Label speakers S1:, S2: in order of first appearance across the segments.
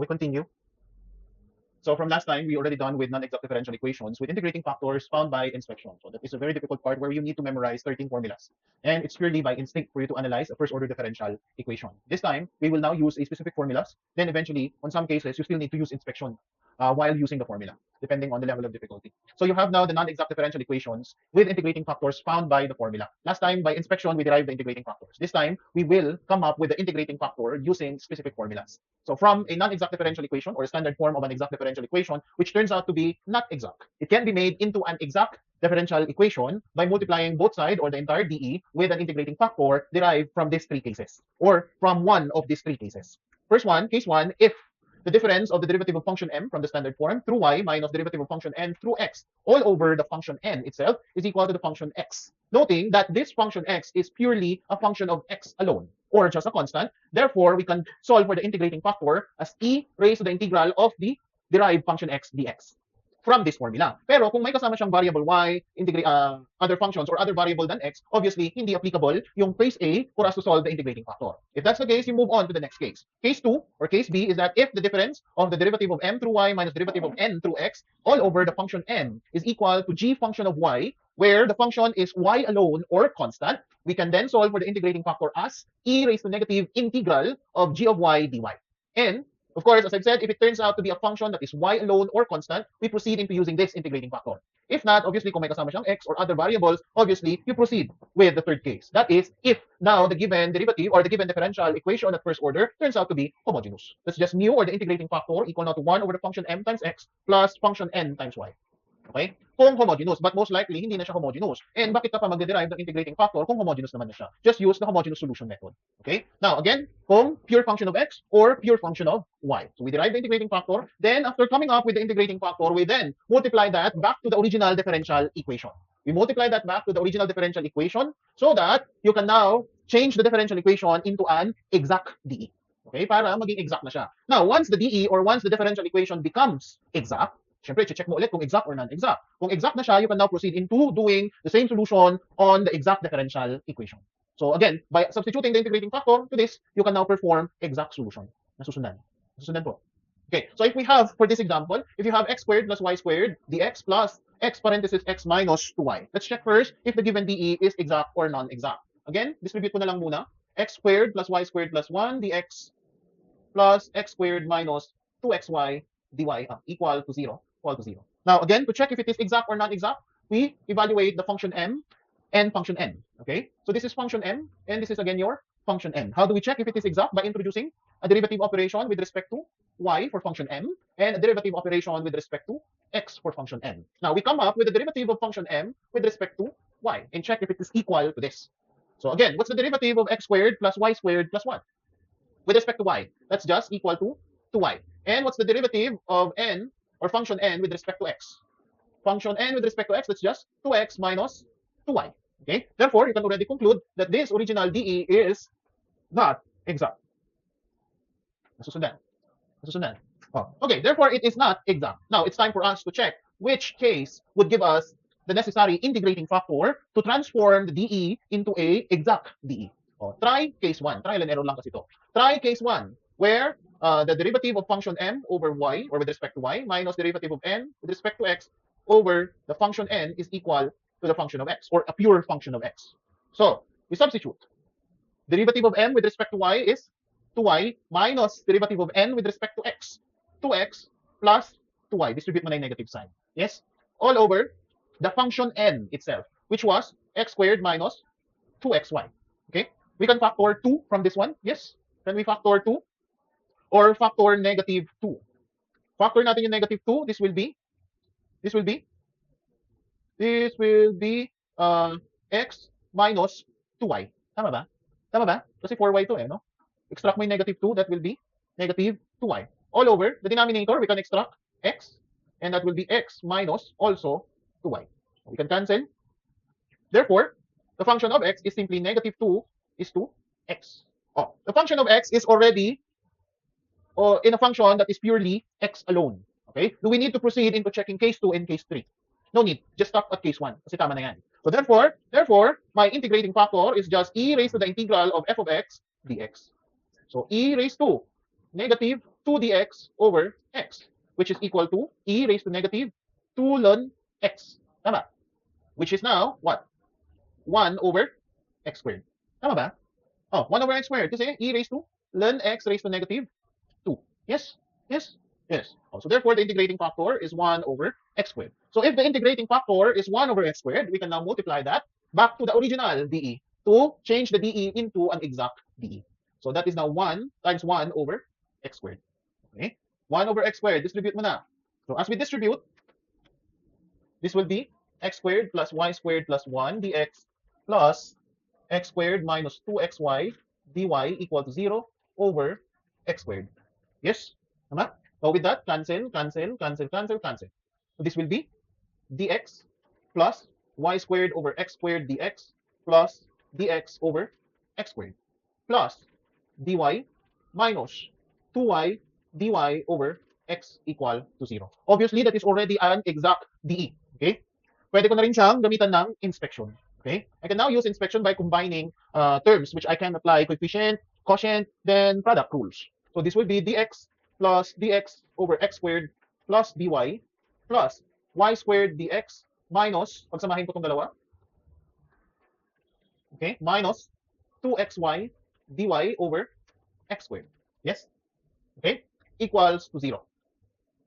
S1: we continue. So from last time, we already done with non-exact differential equations with integrating factors found by inspection. So that is a very difficult part where you need to memorize 13 formulas. And it's purely by instinct for you to analyze a first-order differential equation. This time, we will now use a specific formulas. Then eventually, on some cases, you still need to use inspection while using the formula, depending on the level of difficulty. So you have now the non-exact differential equations with integrating factors found by the formula. Last time, by inspection, we derived the integrating factors. This time, we will come up with the integrating factor using specific formulas. So from a non-exact differential equation or a standard form of an exact differential equation, which turns out to be not exact, it can be made into an exact differential equation by multiplying both sides or the entire dE with an integrating factor derived from these three cases or from one of these three cases. First one, case one, if the difference of the derivative of function m from the standard form through y minus derivative of function n through x all over the function n itself is equal to the function x. Noting that this function x is purely a function of x alone or just a constant. Therefore, we can solve for the integrating factor as e raised to the integral of the derived function x dx from this formula. Pero kung may kasama siyang variable y, other functions or other variable than x, obviously hindi applicable yung case A for us to solve the integrating factor. If that's the case, you move on to the next case. Case 2 or case B is that if the difference of the derivative of m through y minus derivative of n through x all over the function n is equal to g function of y, where the function is y alone or constant, we can then solve for the integrating factor as e raised to negative integral of g of y dy. And of course, as I've said, if it turns out to be a function that is y alone or constant, we proceed into using this integrating factor. If not, obviously, kung may kasama siyang x or other variables, obviously, you proceed with the third case. That is, if now the given derivative or the given differential equation at first order turns out to be homogeneous. That's just mu or the integrating factor equal now to 1 over the function m times x plus function n times y. Okay? Kung homogeneous, but most likely, hindi na siya homogeneous. And bakit ka pa magde-derive ng integrating factor kung homogeneous naman na siya? Just use the homogeneous solution method. Okay? Now, again, kung pure function of x or pure function of y. So we derive the integrating factor. Then, after coming up with the integrating factor, we then multiply that back to the original differential equation. We multiply that back to the original differential equation so that you can now change the differential equation into an exact dE. Okay? Para maging exact na siya. Now, once the dE or once the differential equation becomes exact, syempre, check mo ulit kung exact or non-exact. Kung exact na siya, you can now proceed into doing the same solution on the exact differential equation. So again, by substituting the integrating factor to this, you can now perform exact solution. Nasusundan. Nasusundan po. Okay, so if we have, for this example, if you have x squared plus y squared dx plus x parenthesis x minus 2y. Let's check first if the given dE is exact or non-exact. Again, distribute ko na lang muna. X squared plus y squared plus 1 dx plus x squared minus 2xy dy equal to 0. Now, again, to check if it is exact or non-exact, we evaluate the function m and function n. Okay, so this is function m, and this is again your function n. How do we check if it is exact? By introducing a derivative operation with respect to y for function m and a derivative operation with respect to x for function n. Now, we come up with the derivative of function m with respect to y and check if it is equal to this. So again, what's the derivative of x squared plus y squared plus 1? With respect to y, that's just equal to 2y. And what's the derivative of n or function n with respect to x? Function n with respect to x, that's just 2x minus 2y. Okay? Therefore, you can already conclude that this original dE is not exact. Nasusundan. Nasusundan. Oh, okay, therefore, it is not exact. Now, it's time for us to check which case would give us the necessary integrating factor to transform the dE into a exact dE. Oh, try case 1. Trial and error lang kasi ito. Try case 1, where the derivative of function m over y, or with respect to y, minus derivative of n with respect to x over the function n is equal to the function of x, or a pure function of x. So, we substitute. Derivative of m with respect to y is 2y minus derivative of n with respect to x. 2x plus 2y. Distribute mo na yung negative sign. Yes? All over the function n itself, which was x squared minus 2xy. Okay? We can factor 2 from this one. Yes? Can we factor 2? Or factor negative 2. Factor natin yung negative 2. This will be x minus 2y. Tama ba? Tama ba? Kasi 4y to eh, no? Extract mo yung negative 2, that will be negative 2y. All over the denominator, we can extract x, and that will be x minus also 2y. We can cancel. Therefore, the function of x is simply negative 2 is to x. Oh, the function of x is already in a function that is purely x alone. Okay? Do we need to proceed into checking case 2 and case 3? No need. Just stop at case 1. Kasi tama na yan. So therefore, my integrating factor is just e raised to the integral of f of x dx. So e raised to negative 2 dx over x, which is equal to e raised to negative 2 ln x. Tama? Which is now what? 1 over x squared. Tama ba? Oh, 1 over x squared. Kasi e raised to ln x raised to negative 2. Yes? Yes? Yes. Oh, so therefore, the integrating factor is 1 over x squared. So if the integrating factor is 1 over x squared, we can now multiply that back to the original dE to change the dE into an exact dE. So that is now 1 times 1 over x squared. Okay? 1 over x squared. Distribute mo na. So as we distribute, this will be x squared plus y squared plus 1 dx plus x squared minus 2xy dy equal to 0 over x squared. Yes? Tama? So with that, cancel, cancel, cancel, cancel, cancel. So this will be dx plus y squared over x squared dx plus dx over x squared plus dy minus 2y dy over x equal to 0. Obviously, that is already an exact dE. Okay? Pwede ko na rin siyang gamitan ng inspection. Okay? I can now use inspection by combining terms which I can apply coefficient, quotient, then product rules. So this will be dx plus dx over x squared plus dy plus y squared dx minus, pagsamahin ko itong dalawa, okay, minus 2xy dy over x squared. Yes? Okay? Equals to 0.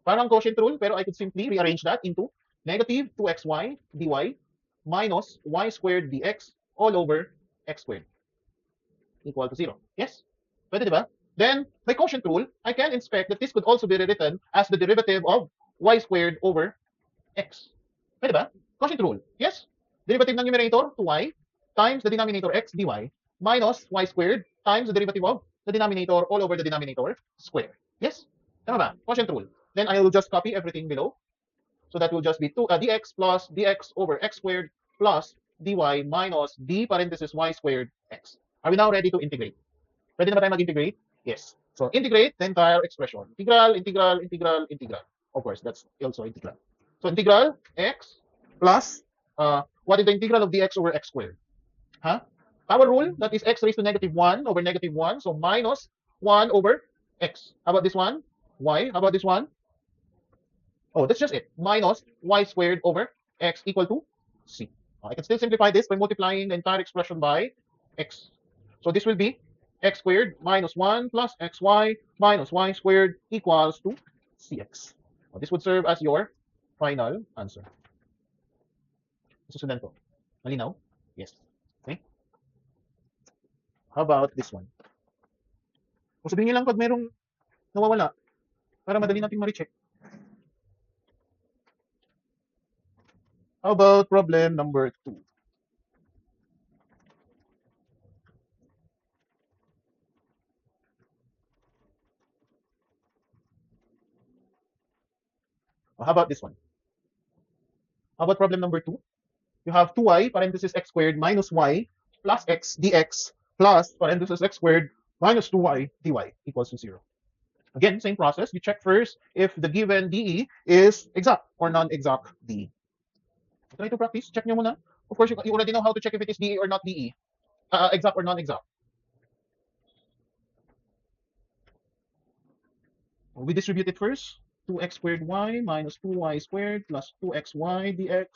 S1: Parang quotient rule, pero I could simply rearrange that into negative 2xy dy minus y squared dx all over x squared equal to 0. Yes? Pwede, di ba? Then, by quotient rule, I can inspect that this could also be rewritten as the derivative of y squared over x. Pwede ba? Quotient rule. Yes? Derivative ng numerator, 2y, times the denominator x dy, minus y squared times the derivative of the denominator all over the denominator square. Yes? Tama ba? Quotient rule. Then I will just copy everything below. So that will just be dx plus dx over x squared plus dy minus d parenthesis y squared x. Are we now ready to integrate? Ready na ba tayo mag-integrate? Yes. So integrate the entire expression. Integral, integral, integral, integral. Of course, that's also integral. So integral x plus, what is the integral of dx over x squared? Huh? Power rule, that is x raised to negative 1 over negative 1. So minus 1 over x. How about this one? Y. How about this one? Oh, that's just it. Minus y squared over x equal to c. I can still simplify this by multiplying the entire expression by x. So this will be x squared minus 1 plus xy minus y squared equals to cx. This would serve as your final answer. Susundan ko. Malinaw? Yes. Okay. How about this one? O sabihin niyo lang pag merong nawawala para madali nating ma-recheck. How about problem number 2? How about this one? How about problem number 2? You have 2y parenthesis x squared minus y plus x dx plus parenthesis x squared minus 2y dy equals to 0. Again, same process. You check first if the given dE is exact or non-exact dE. Try to practice. Check nyo muna. Of course, you already know how to check if it is dE or not dE. Exact or non-exact. We distribute it first. 2x squared y minus 2y squared plus 2xy dx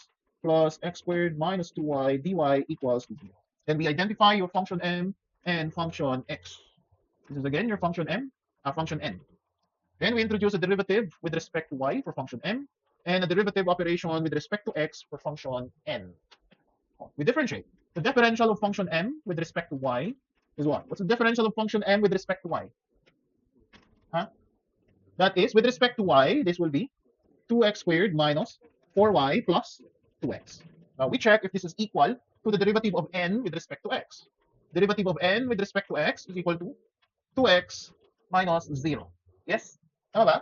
S1: plus x squared minus 2y dy equals to 0. Then we identify your function m and function x. This is again your function m, function n. Then we introduce a derivative with respect to y for function m and a derivative operation with respect to x for function n. We differentiate. The differential of function m with respect to y is what? What's the differential of function m with respect to y? Huh? That is, with respect to y, this will be 2x squared minus 4y plus 2x. Now we check if this is equal to the derivative of n with respect to x. Derivative of n with respect to x is equal to 2x minus 0. Yes? Tama ba?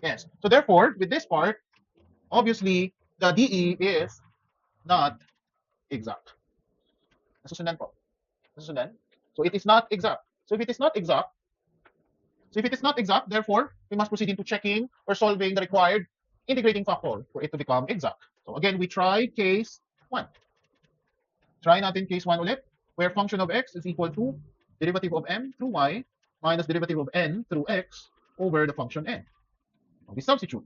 S1: Yes. So therefore, with this part, obviously, the dE is not exact. Nasusundan po. Nasusundan? So it is not exact. So if it is not exact, therefore, we must proceed into checking or solving the required integrating factor for it to become exact. So again, we try case 1. Try natin case 1 ulit, where function of x is equal to derivative of m through y minus derivative of n through x over the function n. Now, we substitute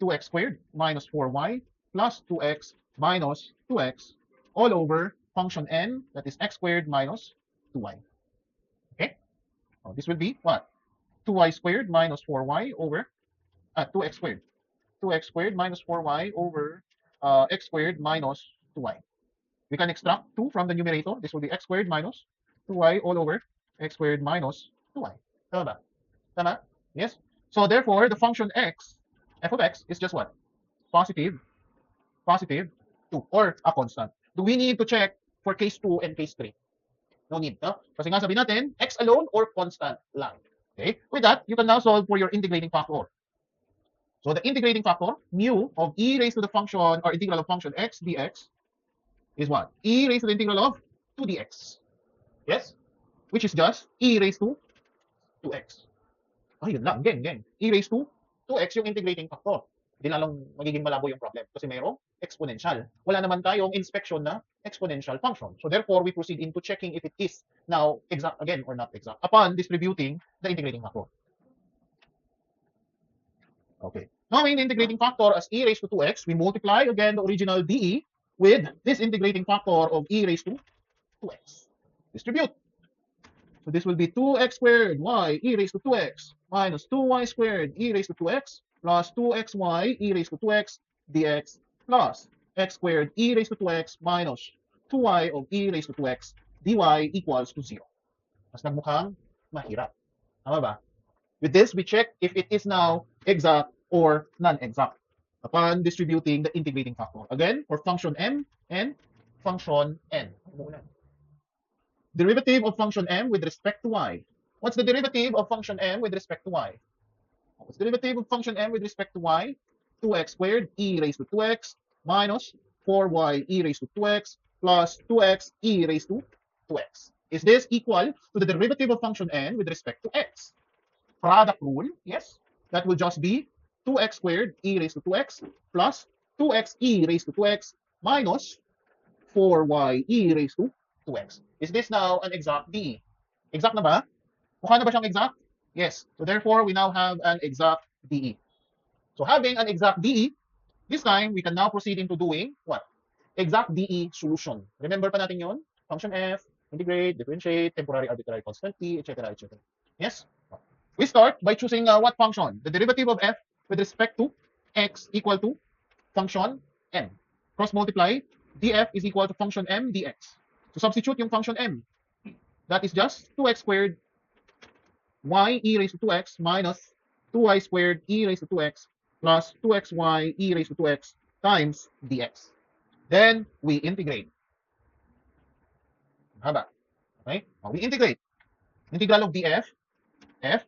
S1: 2x squared minus 4y plus 2x minus 2x all over function n, that is x squared minus 2y. Okay? Now, this will be what? 2y squared minus 4y over 2x squared. 2x squared minus 4y over x squared minus 2y. We can extract 2 from the numerator. This will be x squared minus 2y all over x squared minus 2y. Tama ba? Tama? Yes? So therefore, the function x, f of x, is just what? Positive 2, or a constant. Do we need to check for case 2 and case 3? No need, no? Kasi nga sabi natin, x alone or constant lang. Okay? With that, you can now solve for your integrating factor. So the integrating factor, mu of e raised to the function or integral of function x dx is what? E raised to the integral of 2 dx. Yes? Which is just e raised to 2x. Yun lang, gang. E raised to 2x yung integrating factor. Hindi lalong magiging malabo yung problem kasi mayroong exponential. Wala naman tayong inspection na exponential function. So therefore, we proceed into checking if it is now exact again or not exact upon distributing the integrating factor. Okay. Knowing the integrating factor as e raised to 2x, we multiply again the original dE with this integrating factor of e raised to 2x. Distribute. So this will be 2x squared y e raised to 2x minus 2y squared e raised to 2x plus 2xy e raised to 2x dx plus x squared e raised to 2x minus 2y of e raised to 2x dy equals to 0. Mas nagmukhang mahirap. Tama ba? With this, we check if it is now exact or non-exact upon distributing the integrating factor. Again, for function m and function n. Derivative of function m with respect to y. What's the derivative of function m with respect to y? What's the derivative of function m with respect to y? 2x squared e raised to 2x minus 4y e raised to 2x plus 2x e raised to 2x. Is this equal to the derivative of function n with respect to x? Product rule, yes. That will just be 2x squared e raised to 2x plus 2x e raised to 2x minus 4y e raised to 2x. Is this now an exact dE? Exact na ba? Mukha na ba siyang exact? Yes. So therefore, we now have an exact dE. So having an exact dE, this time we can now proceed into doing what? Exact dE solution. Remember pa natin yun? Function f, integrate, differentiate, temporary arbitrary constant t, etc., etc. Yes? We start by choosing what function? The derivative of f with respect to x equal to function m. Cross multiply, df is equal to function m dx. So substitute yung function m. That is just 2x squared y e raised to 2x minus 2y squared e raised to 2x plus 2xy e raised to 2x times dx. Then we integrate. Haba. Okay? Now we integrate. Integral of df, f.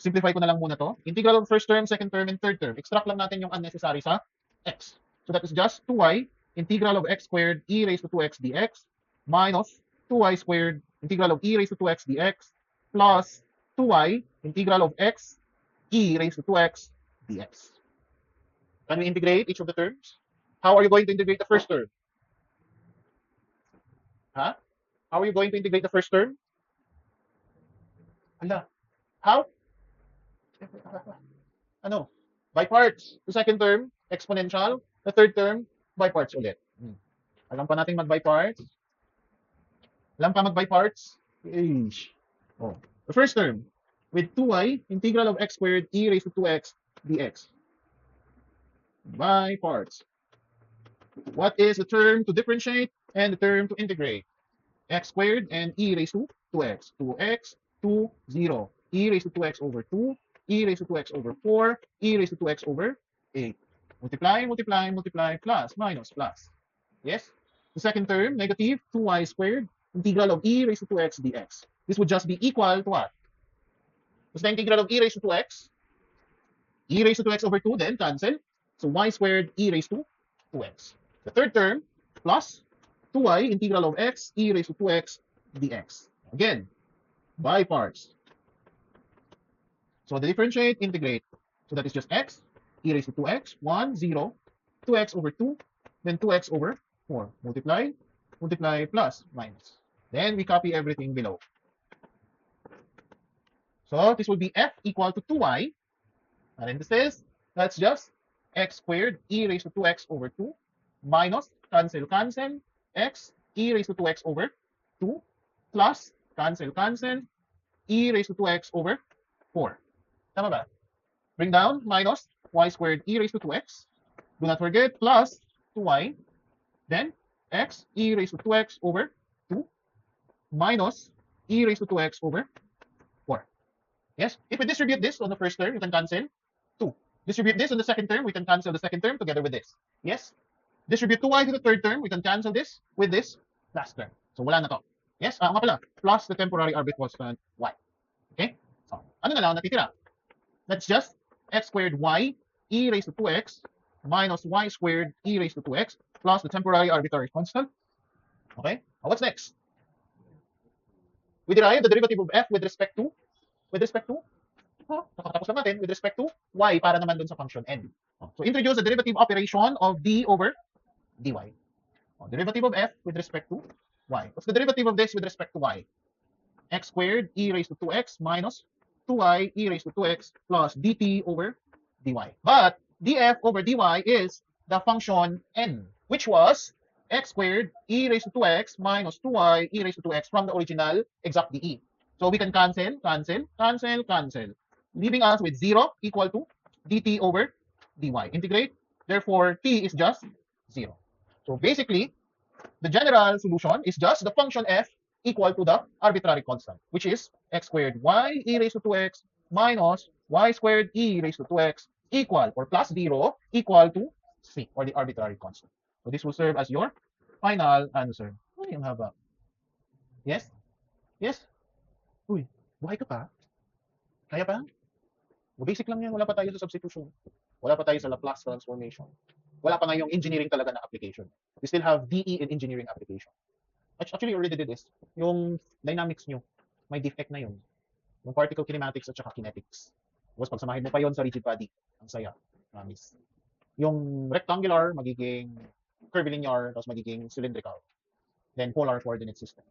S1: Simplify ko na lang muna to. Integral of first term, second term, and third term. Extract lang natin yung unnecessary sa x. So that is just 2y integral of x squared e raised to 2x dx minus 2y squared integral of e raised to 2x dx plus 2y integral of x e raised to 2x dx. Can we integrate each of the terms? How are you going to integrate the first term? Huh? How are you going to integrate the first term? Hala. How? Ano? By parts. The second term, exponential. The third term, by parts ulit. Alam pa natin mag-by parts? Alam pa mag-by parts? Oh. The first term, with 2y, integral of x squared e raised to 2x dx. By parts. What is the term to differentiate and the term to integrate? X squared and e raised to 2x. 2x, 2, 0. E raised to 2x over 2. E raised to 2x over 4, e raised to 2x over 8. Multiply, multiply, multiply, plus, minus, plus. Yes? The second term, negative 2y squared, integral of e raised to 2x dx. This would just be equal to what? What's the integral of e raised to 2x? E raised to 2x over 2, then cancel. So y squared e raised to 2x. The third term, plus 2y integral of x e raised to 2x dx. Again, by parts. So the differentiate, integrate. So that is just x, e raised to 2x, 1, 0, 2x over 2, then 2x over 4. Multiply, multiply, plus, minus. Then we copy everything below. So this will be f equal to 2y, parenthesis, that's just x squared e raised to 2x over 2 minus cancel cancel x e raised to 2x over 2 plus cancel cancel e raised to 2x over 4. Tama ba? Bring down minus y squared e raised to 2x. Do not forget plus 2y. Then x e raised to 2x over 2 minus e raised to 2x over 4. Yes? If we distribute this on the first term, you can cancel 2. Distribute this on the second term, we can cancel the second term together with this. Yes? Distribute 2y to the third term, we can cancel this with this last term. So wala na to. Yes? Nga pala, plus the temporary arbitrary constant y. Okay? So, ano na lang natitira? That's just x squared y e raised to 2x minus y squared e raised to 2x plus the temporary arbitrary constant. Okay? Now what's next? We derive the derivative of f with respect to nakatapos lang natin with respect to y para naman dun sa function n. So introduce the derivative operation of d over dy. Derivative of f with respect to y. What's the derivative of this with respect to y? X squared e raised to 2x minus 2y e raised to 2x plus dt over dy. But df over dy is the function n, which was x squared e raised to 2x minus 2y e raised to 2x from the original exact dE. So we can cancel, leaving us with 0 equal to dt over dy. Integrate. Therefore, t is just 0. So basically, the general solution is just the function f equal to the arbitrary constant, which is x squared y e raised to 2x minus y squared e raised to 2x equal or plus 0 equal to c, or the arbitrary constant. So this will serve as your final answer. Ay, ang haba. Yes? Yes? Uy, buhay ka pa? Kaya pa? Basic lang yan. Wala pa tayo sa substitution. Wala pa tayo sa Laplace transformation. Wala pa nga yung engineering talaga na application. We still have DE in engineering application. Actually, already did this. Yung dynamics nyo, may defect na yun. Yung particle kinematics at saka kinetics. Tapos pagsamahin mo pa yun sa rigid body. Ang saya. Promise. Yung rectangular, magiging curvilinear, tapos magiging cylindrical. Then polar coordinate system.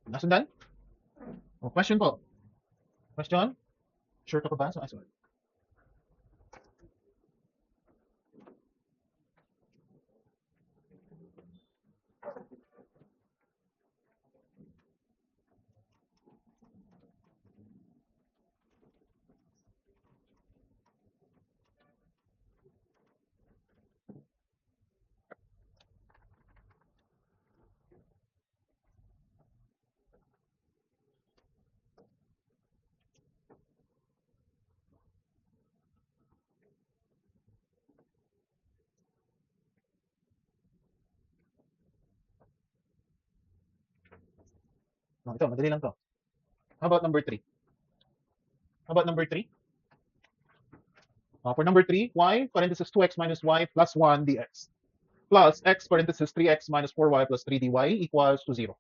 S1: Nasundan? O, question po. Question? Sure ka pa ba? So, sorry. No, ito, madali lang to. How about number 3? How about number 3? For number 3, y parenthesis 2x minus y plus 1 dx plus x parenthesis 3x minus 4y plus 3 dy equals to 0.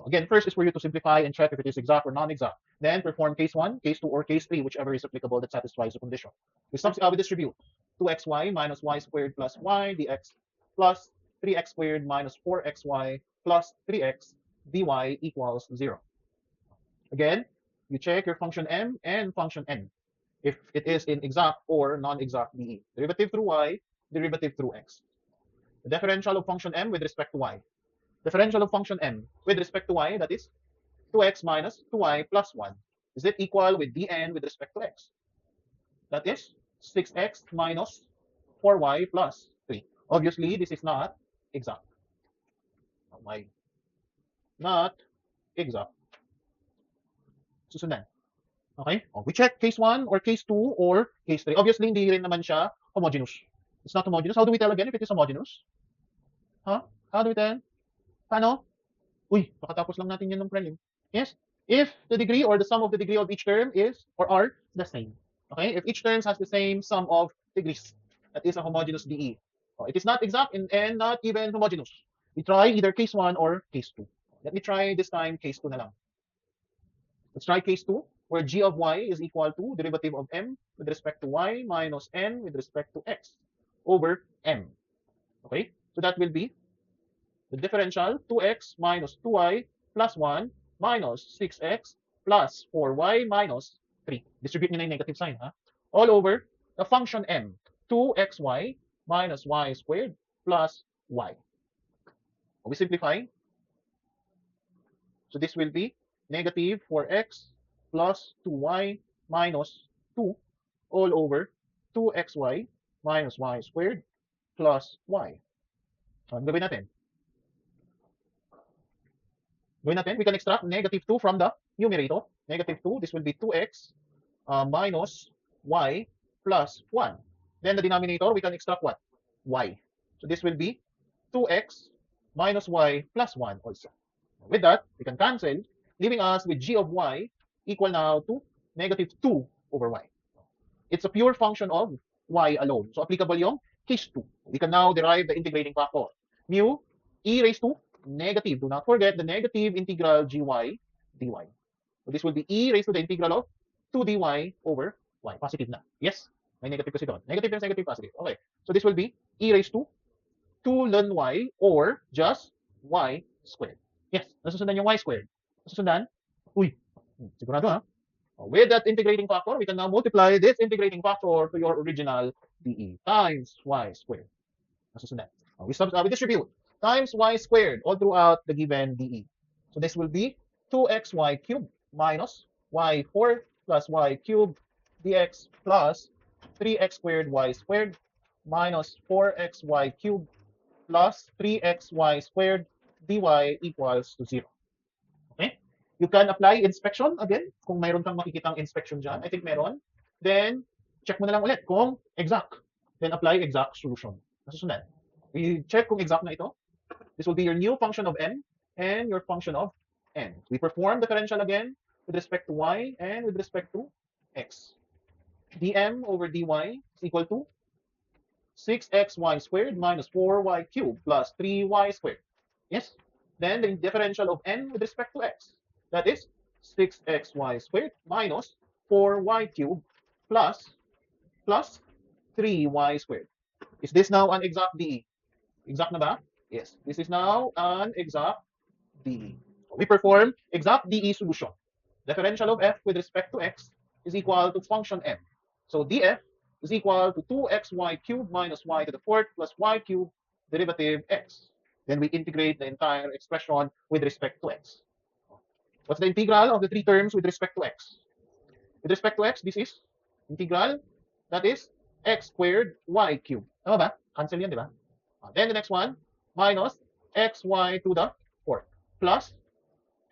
S1: Again, first is for you to simplify and check if it is exact or non-exact. Then perform case 1, case 2, or case 3, whichever is applicable that satisfies the condition. We distribute 2xy minus y squared plus y dx plus 3x squared minus 4xy plus 3x dy equals 0. Again, you check your function m and function n if it is in exact or non-exact DE. Derivative through y, derivative through x. The differential of function m with respect to y. Differential of function m with respect to y, that is 2x minus 2y plus 1. Is it equal with dn with respect to x? That is 6x minus 4y plus 3. Obviously, this is not exact. Oh my. Not exact. Susundan. Okay? We check case 1 or case 2 or case 3. Obviously, hindi rin naman siya homogeneous. It's not homogeneous. How do we tell again if it is homogeneous? Huh? How do we tell? Paano? Uy, pakatapos lang natin yun ng prelim. Yes? If the degree or the sum of the degree of each term is or are the same. Okay? If each term has the same sum of degrees, that is a homogeneous DE. It is not exact and not even homogeneous. We try either case 1 or case 2. Let me try this time case 2 na lang. Let's try case 2, where g of y is equal to derivative of m with respect to y minus n with respect to x over m. Okay? So that will be the differential 2x minus 2y plus 1 minus 6x plus 4y minus 3. Distribute nyo na yung negative sign, ha? All over the function m, 2xy minus y squared plus y. We simplify. So this will be negative 4x plus 2y minus 2 all over 2xy minus y squared plus y. Ano gawin natin? We can extract negative 2 from the numerator. Negative 2, this will be 2x minus y plus 1. Then the denominator, we can extract what? Y. So this will be 2x minus y plus 1 also. With that, we can cancel, leaving us with g of y equal now to negative 2 over y. It's a pure function of y alone. So applicable yung case 2. We can now derive the integrating factor. Mu e raised to negative. Do not forget the negative integral gy dy. So this will be e raised to the integral of 2 dy over y. Positive na. Yes? May negative kasi doon. Negative times negative, positive. Okay. So this will be e raised to 2 ln y or just y squared. Yes. Nasusundan yung y squared. Nasusundan? Uy. Sigurado ha? With that integrating factor, we can now multiply this integrating factor to your original dE times y squared. Nasusundan. We distribute times y squared all throughout the given dE. So this will be 2xy cubed minus y4 plus y cubed dx plus 3x squared y squared minus 4xy cubed plus 3xy squared dy equals to 0. Okay? You can apply inspection again kung mayroon kang makikitang inspection dyan. I think meron. Then, check mo na lang ulit kung exact. Then apply exact solution. Nasusundan. We check kung exact na ito. This will be your new function of n and your function of n. We perform differential again with respect to y and with respect to x. dm over dy is equal to 6xy squared minus 4y cubed plus 3y squared. Yes? Then the differential of n with respect to x. That is 6xy squared minus 4y cubed plus 3y squared. Is this now an exact dE? Exact na ba? Yes. This is now an exact dE. We perform exact dE solution. Differential of f with respect to x is equal to function m. So df is equal to 2xy cubed minus y to the fourth plus y cubed derivative x. Then we integrate the entire expression with respect to x. What's the integral of the three terms with respect to x? With respect to x, this is integral, that is x squared y cubed. Tama ba? Cancel yan, di ba? Then the next one, minus xy to the fourth plus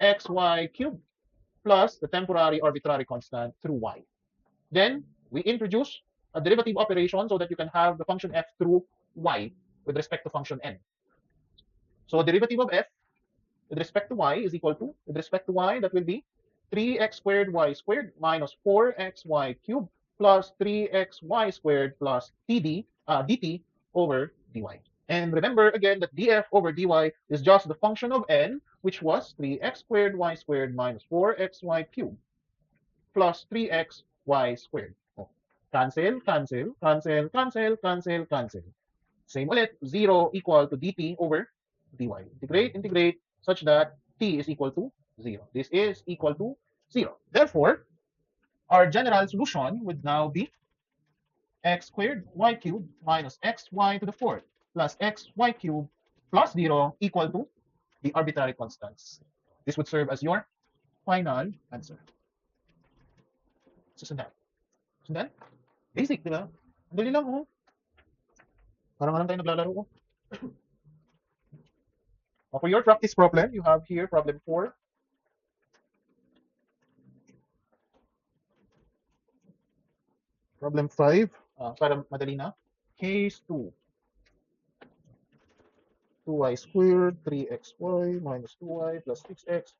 S1: xy cubed plus the temporary arbitrary constant through y. Then we introduce a derivative operation so that you can have the function f through y with respect to function n. So derivative of f with respect to y is equal to, with respect to y, that will be 3x squared y squared minus 4xy cubed plus 3xy squared plus dt over dy. And remember again that df over dy is just the function of n, which was 3x squared y squared minus 4xy cubed plus 3xy squared. Oh, cancel, cancel, cancel, cancel, cancel, cancel. Same ulit, 0 equal to dt over dy. Integrate, integrate, such that t is equal to 0. This is equal to 0. Therefore, our general solution would now be x squared y cubed minus xy to the fourth plus xy cubed plus 0 equal to the arbitrary constants. This would serve as your final answer. Susundan. Susundan? Basic, di ba? Ang dali lang, oh. Parang alam tayo naglalaro, oh. For your practice problem, you have here problem 4. Problem 5, para madali na. Case 2. 2y squared, 3xy minus 2y plus 6x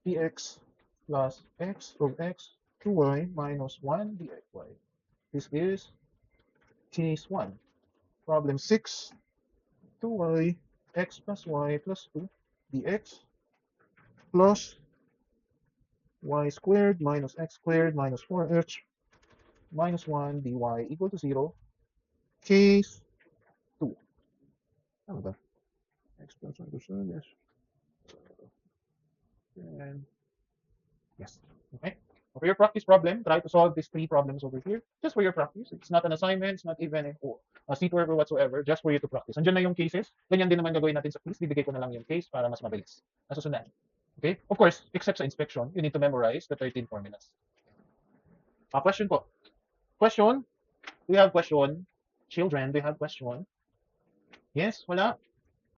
S1: dx plus x of x 2y minus 1 dxy. This is case 1. Problem 6. 2y x plus y plus 2 dx plus y squared minus x squared minus 4h minus 1 dy equal to 0. Case 2. Ano ba? X plus y plus 2, yes. And yes. Okay? So for your practice problem, try to solve these three problems over here. Just for your practice. It's not an assignment, it's not even a seat work or whatsoever. Just for you to practice. Andiyan na yung cases. Ganyan din naman gagawin natin sa quiz. Bibigay ko na lang yung case para mas mabilis. Nasusundan. Okay? Of course, except sa inspection, you need to memorize the 13 formulas. Question po. Question? Do you have question? Children, do you have question? Yes? Wala?